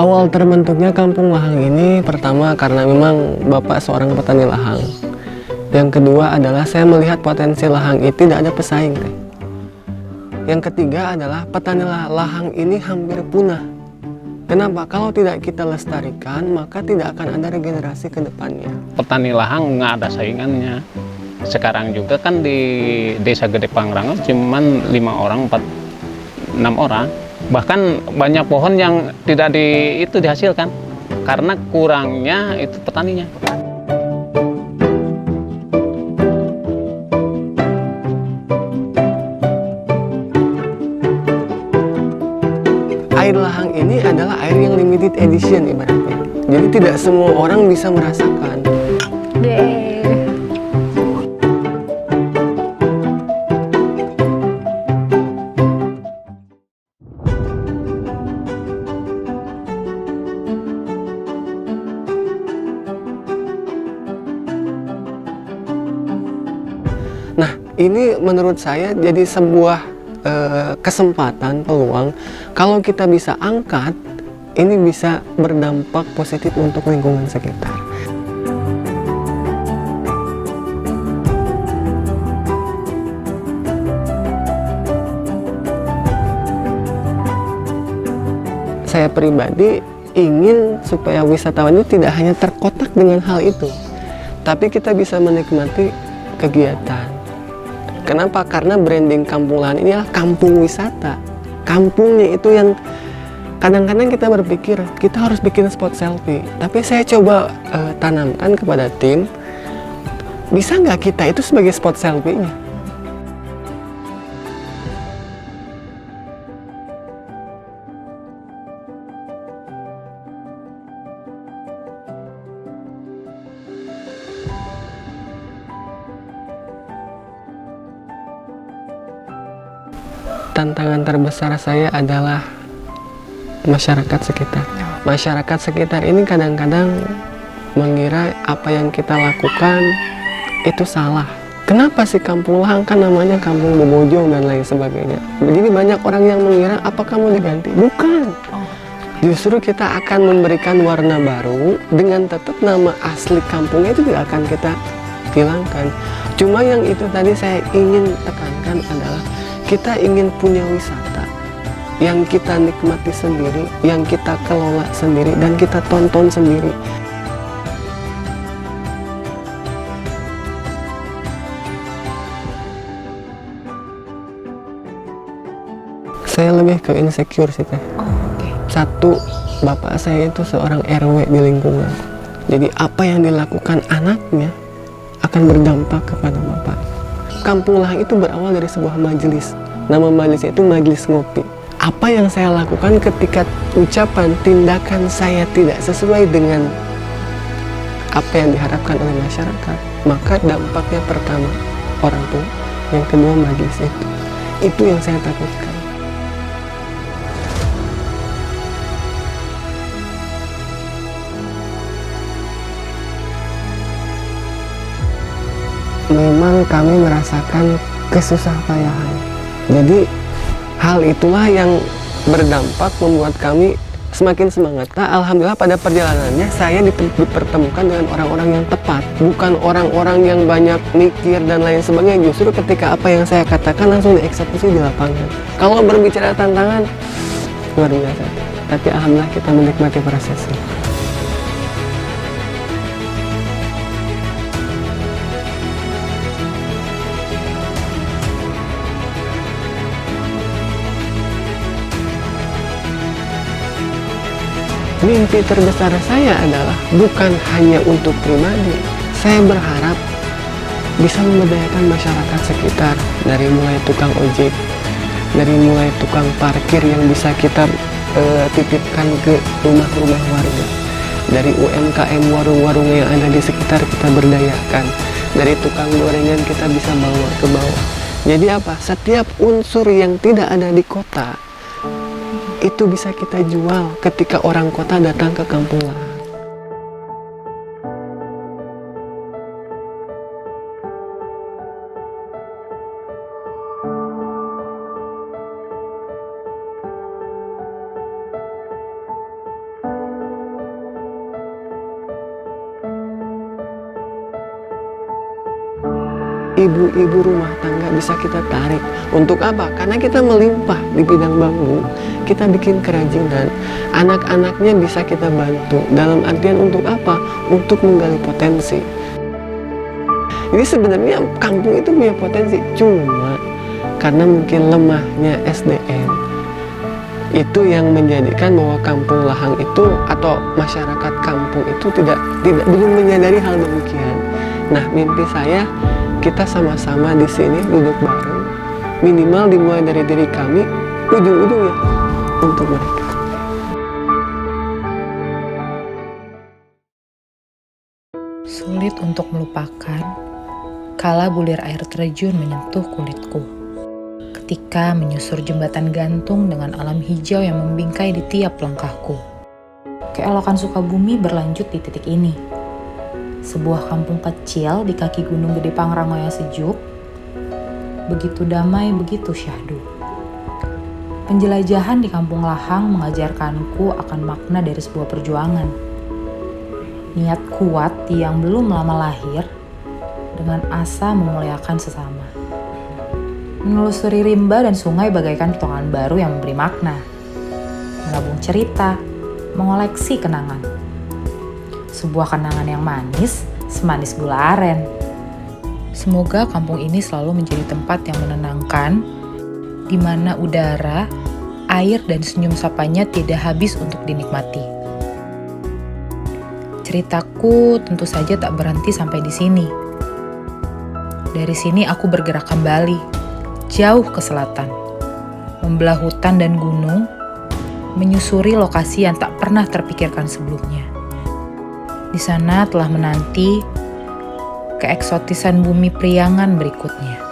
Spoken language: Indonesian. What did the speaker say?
Awal terbentuknya Kampung Lahang ini pertama karena memang Bapak seorang petani lahang. Yang kedua adalah saya melihat potensi lahang itu tidak ada pesaing. Yang ketiga adalah petani lahang ini hampir punah. Kenapa? Kalau tidak kita lestarikan, maka tidak akan ada regenerasi ke depannya. Petani lahang nggak ada saingannya. Sekarang juga kan di Desa Gede Pangrango cuman 5 orang, 6 orang. Bahkan banyak pohon yang tidak dihasilkan karena kurangnya itu petaninya. Air lahang ini adalah air yang limited edition ibaratnya. Jadi tidak semua orang bisa merasakan. Nah, ini menurut saya jadi sebuah kesempatan, peluang. Kalau kita bisa angkat, ini bisa berdampak positif untuk lingkungan sekitar. Saya pribadi ingin supaya wisatawan ini tidak hanya terkotak dengan hal itu, tapi kita bisa menikmati kegiatan. Kenapa? Karena branding Kampung Lahang ini adalah kampung wisata. Kampungnya itu yang kadang-kadang kita berpikir kita harus bikin spot selfie. Tapi saya coba tanamkan kepada tim, bisa nggak kita itu sebagai spot selfie-nya? Tantangan terbesar saya adalah masyarakat sekitar. Masyarakat sekitar ini kadang-kadang mengira apa yang kita lakukan itu salah. Kenapa sih Kampung Lahang, kan namanya Kampung Bobojo dan lain sebagainya. Jadi banyak orang yang mengira apa kamu diganti. Bukan. Justru kita akan memberikan warna baru dengan tetap nama asli kampungnya itu tidak akan kita hilangkan. Cuma yang itu tadi saya ingin tekankan adalah kita ingin punya wisata yang kita nikmati sendiri, yang kita kelola sendiri, dan kita tonton sendiri. Saya lebih ke insecure sih, Teh. Satu, bapak saya itu seorang RW di lingkungan. Jadi apa yang dilakukan anaknya akan berdampak kepada bapak. Kampung Lahang itu berawal dari sebuah majelis. Nama majelisnya itu Majelis Ngopi. Apa yang saya lakukan ketika ucapan tindakan saya tidak sesuai dengan apa yang diharapkan oleh masyarakat, maka dampaknya pertama orang tua, yang kedua majelis itu. Itu yang saya takutkan. Memang kami merasakan kesusahpayahan. Jadi hal itulah yang berdampak membuat kami semakin semangat. Nah, alhamdulillah pada perjalanannya saya dipertemukan dengan orang-orang yang tepat, bukan orang-orang yang banyak mikir dan lain sebagainya. Justru ketika apa yang saya katakan langsung dieksekusi di lapangan. Kalau berbicara tantangan luar biasa, tapi alhamdulillah kita menikmati prosesnya. Mimpi terbesar saya adalah bukan hanya untuk pribadi. Saya berharap bisa memberdayakan masyarakat sekitar, dari mulai tukang ojek, dari mulai tukang parkir yang bisa kita titipkan ke rumah-rumah warga, dari UMKM warung-warung yang ada di sekitar kita berdayakan, dari tukang gorengan kita bisa bawa ke bawah. Jadi apa? Setiap unsur yang tidak ada di kota itu bisa kita jual ketika orang kota datang ke Kampung Lahang. ibu-ibu rumah tangga bisa kita tarik. Untuk apa? Karena kita melimpah di bidang bambu, kita bikin kerajinan, anak-anaknya bisa kita bantu. Dalam artian untuk apa? Untuk menggali potensi. Jadi sebenarnya kampung itu punya potensi, cuma karena mungkin lemahnya SDM itu yang menjadikan bahwa kampung Lahang itu atau masyarakat kampung itu belum menyadari hal demikian. Nah, mimpi saya kita sama-sama di sini duduk bareng, minimal dimulai dari diri kami, ujung-ujungnya untuk mereka. Sulit untuk melupakan kala bulir air terjun menyentuh kulitku. Ketika menyusur jembatan gantung dengan alam hijau yang membingkai di tiap langkahku. Keelokan Sukabumi berlanjut di titik ini. Sebuah kampung kecil di kaki Gunung Gede Pangrango yang sejuk, begitu damai, begitu syahdu. Penjelajahan di kampung Lahang mengajarkanku akan makna dari sebuah perjuangan. Niat kuat yang belum lama lahir, dengan asa memuliakan sesama. Menelusuri rimba dan sungai bagaikan petualangan baru yang memberi makna. Menabung cerita, mengoleksi kenangan. Sebuah kenangan yang manis, semanis gula aren. Semoga kampung ini selalu menjadi tempat yang menenangkan, di mana udara, air, dan senyum sapanya tidak habis untuk dinikmati. Ceritaku tentu saja tak berhenti sampai di sini. Dari sini aku bergerak kembali, jauh ke selatan, membelah hutan dan gunung, menyusuri lokasi yang tak pernah terpikirkan sebelumnya. Di sana telah menanti keeksotisan bumi Priangan berikutnya.